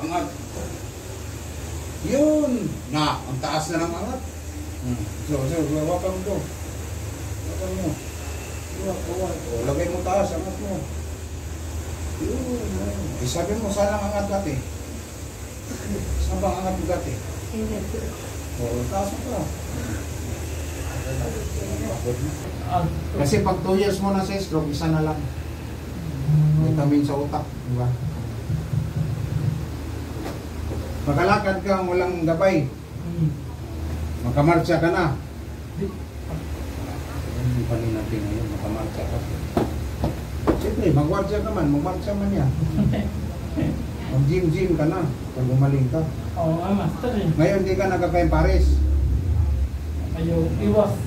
Angat. Yun. Na, ang taas na ng angat. So, hawakan mo to. Hawakan mo. O, lagay mo taas, angat mo. Yun. Eh, sabi mo, saan ang angat dati? Saan ba ang angat mo dati? O, taas mo pa. Kasi pag 2 years mo na sa stroke, isa na lang. Vitamin sa utak, di ba? Makalakad ka, walang gabay. Makamarcha ka na. Hindi pa rin natin ngayon, makamarcha ka. Siyempre, magwarcha ka man, magmarcha man yan. Mag-gym ka na, pag gumaling ka. Oo nga, master eh. Ngayon, hindi ka nagkakain pares. Ayaw, iwas.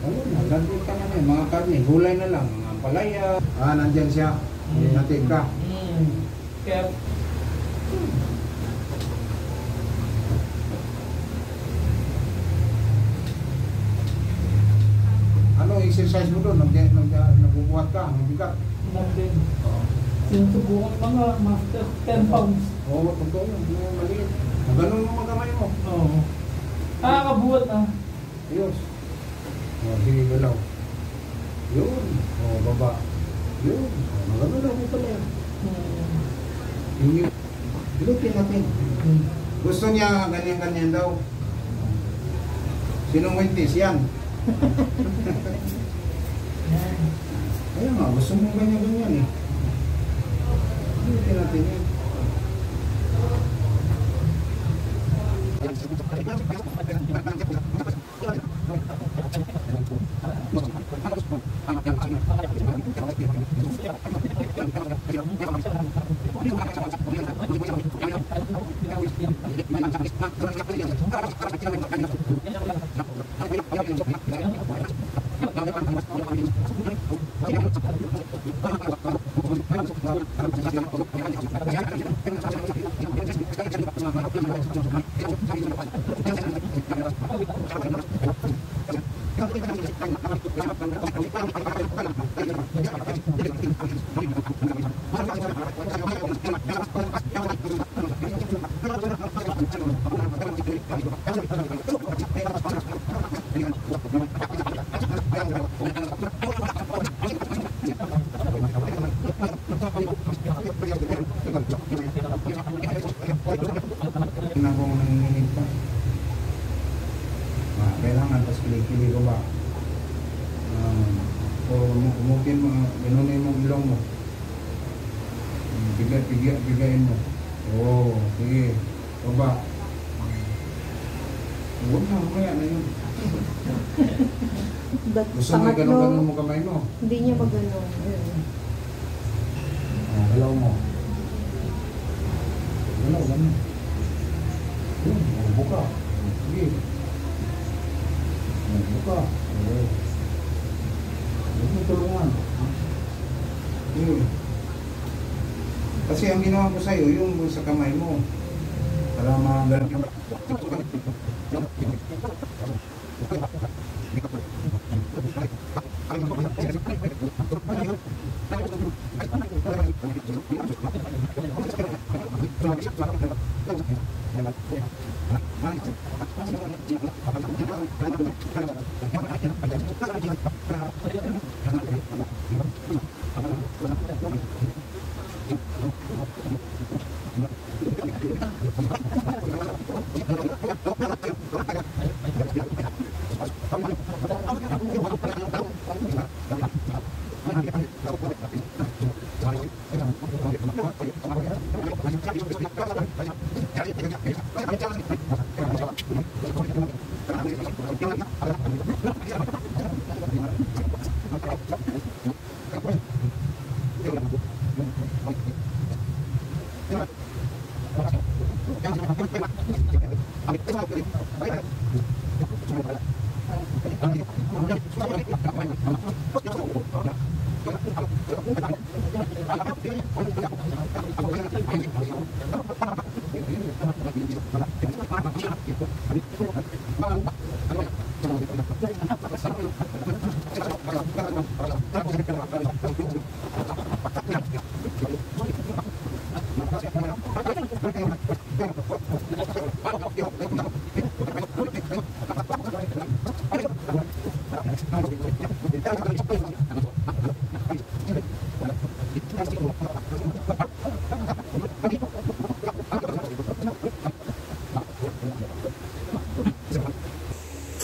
Ayun, nagandun ka na yan, mga karne, gulay na lang, mga palaya. Nandyan siya, hindi natin ka. Kaya, ano exercise mo doon? Nagbubuhat ka, mabigat? nandun. Sinusubukan pa nga, master, 10 pounds. Oo, totoo yun, maliit. Ganun mo mga kamay mo. Oo. Nakakabuhat ah. Ayos. Sige, galaw. Yun. Baba. Yun. Maganda lang mo pala yan. Ilupin natin. Gusto niya ganyan-ganyan daw. Sinong wintis yan? Ayun nga, gusto mo ganyan-ganyan eh. Ilupin natin yan. Kailangan tas kilig-kilig ko ba? O umukin mo, inunin mo ilong mo. Bigayin mo. Oo, sige. Baba. Huwag na, kaya na yun. Gusto mo ganun-ganun mo kamay mo? Hindi niya mag-ganun. Galaw mo. Galaw, ganun. Yun, buka. Sige. Buka. Huwag mo tulungan. Yun. Kasi ang ginawa ko sa'yo, yung sa kamay mo. Para magalang yung...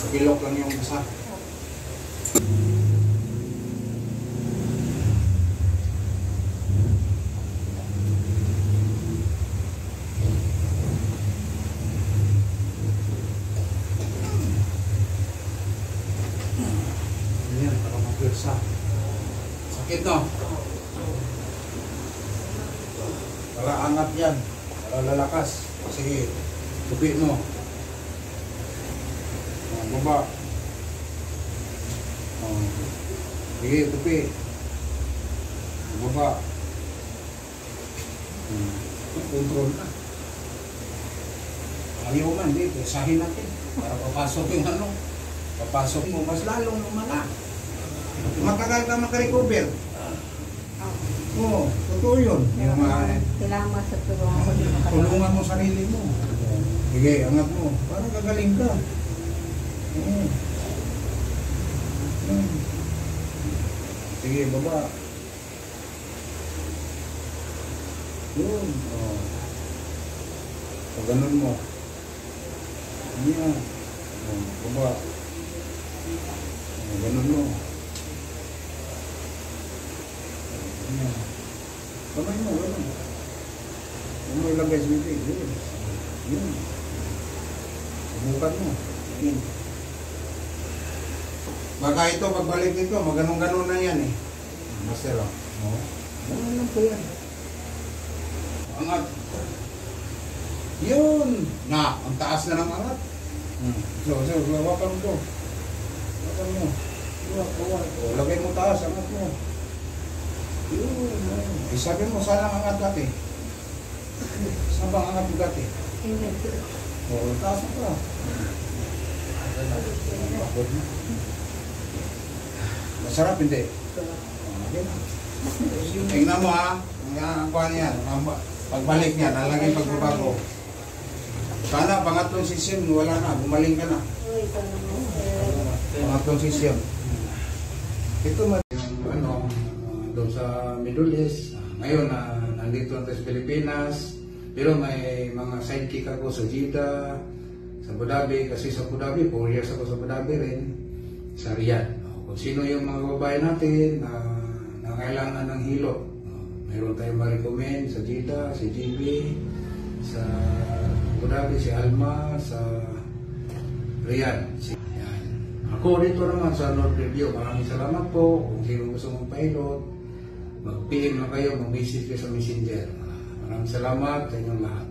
Bilok lang yung isa. Ayan, para mapirsa. Sakit no? Para angat yan. Para lalakas. Sige, tupi mo. Baba. Sige, tupi. Baba. Control na. Ayaw man, di. Sahin natin. Para papasok yung ano. Papasok mo, mas lalong lumala. Matagal ka makarecover. Oo, totoo yun. Yung Kailangan mo sa tulungan ko din. tulungan mo sarili mo. Sige, angat mo. Para gagaling ka. Sige, baba. Yun. Pag ganun mo. Yan. Baba. Ganun mo. Yan. Kamay mo, ganun. Huwag mo ilagay sa bibig. Yun. Yun. Subukan mo. Yun. Baka ito, pagbalik dito, maganong-ganon na yan eh. Master, oh. Ganun lang po yan. Angat. Yun. Na, ang taas na ng angat. So, hawakan mo ito. Hawakan mo. O, lagay mo taas, angat mo. Yun. Eh, sabi mo, saan ang angat dati? Saan bang angat mo dati? O, taas mo pa. Bakod mo. Masarap, hindi? Okay na. Tingnan mo ha. Ang kuha niyan. Pagbalik niya, nalagay pagbabago. Sana pangatlong session, wala na. Gumaling ka na. Pangatlong session. Ito ano, doon sa Middle East. Ngayon, nandito natin sa Pilipinas. Pero may mga sidekick ako sa Jeddah, sa Abu Dhabi. Kasi sa Abu Dhabi, 4 years ako sa Abu Dhabi rin. Sa Riyadh. Kung sino yung mga babae natin na kailangan ng hilo. Mayroon tayong ma-recommend sa Jeddah, si JB, sa Abu Dhabi, si Alma, sa Riyadh. Yan. Ako dito naman sa North Review. Maraming salamat po. Kung sino gusto mong pilot, mag-PM na kayo, mag-message kayo sa Messenger. Maraming salamat sa inyong lahat.